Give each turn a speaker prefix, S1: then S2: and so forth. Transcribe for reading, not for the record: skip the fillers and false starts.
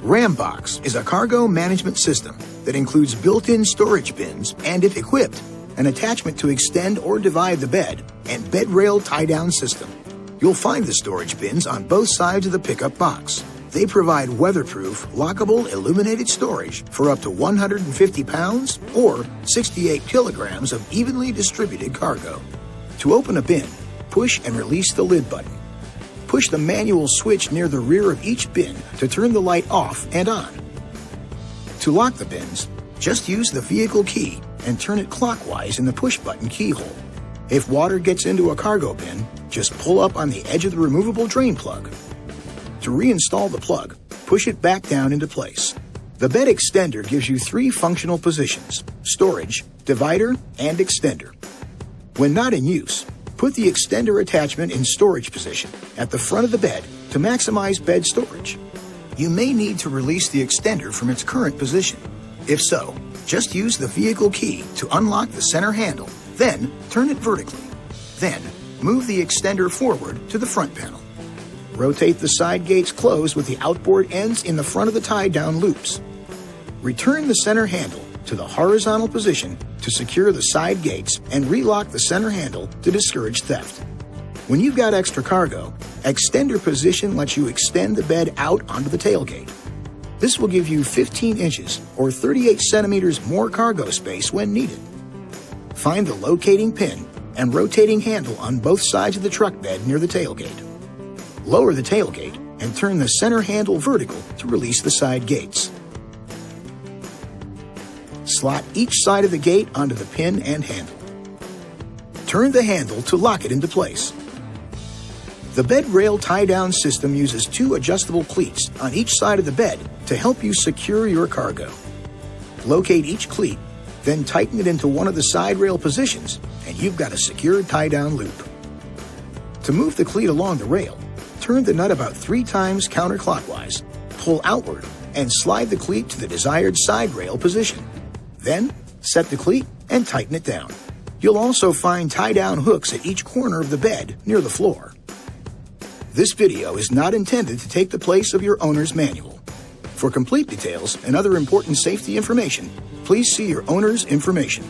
S1: RamBox is a cargo management system that includes built-in storage bins and, if equipped, an attachment to extend or divide the bed and bed rail tie-down system. You'll find the storage bins on both sides of the pickup box. They provide weatherproof, lockable, illuminated storage for up to 150 pounds or 68 kilograms of evenly distributed cargo. To open a bin, push and release the lid button. Push the manual switch near the rear of each bin to turn the light off and on. To lock the bins, just use the vehicle key and turn it clockwise in the push-button keyhole. If water gets into a cargo bin, just pull up on the edge of the removable drain plug. To reinstall the plug, push it back down into place. The bed extender gives you 3 functional positions: storage, divider, and extender. When not in use, put the extender attachment in storage position at the front of the bed to maximize bed storage. You may need to release the extender from its current position. If so, just use the vehicle key to unlock the center handle, then turn it vertically. Then, move the extender forward to the front panel. Rotate the side gates closed with the outboard ends in the front of the tie-down loops. Return the center handle to the horizontal position to secure the side gates and relock the center handle to discourage theft. When you've got extra cargo, extender position lets you extend the bed out onto the tailgate. This will give you 15 inches or 38 centimeters more cargo space when needed. Find the locating pin and rotating handle on both sides of the truck bed near the tailgate. Lower the tailgate and turn the center handle vertical to release the side gates. Slot each side of the gate onto the pin and handle. Turn the handle to lock it into place. The bed rail tie-down system uses 2 adjustable cleats on each side of the bed to help you secure your cargo. Locate each cleat, then tighten it into one of the side rail positions, and you've got a secure tie-down loop. To move the cleat along the rail, turn the nut about 3 times counterclockwise, pull outward, and slide the cleat to the desired side rail position. Then, set the cleat and tighten it down. You'll also find tie-down hooks at each corner of the bed near the floor. This video is not intended to take the place of your owner's manual. For complete details and other important safety information, please see your owner's information.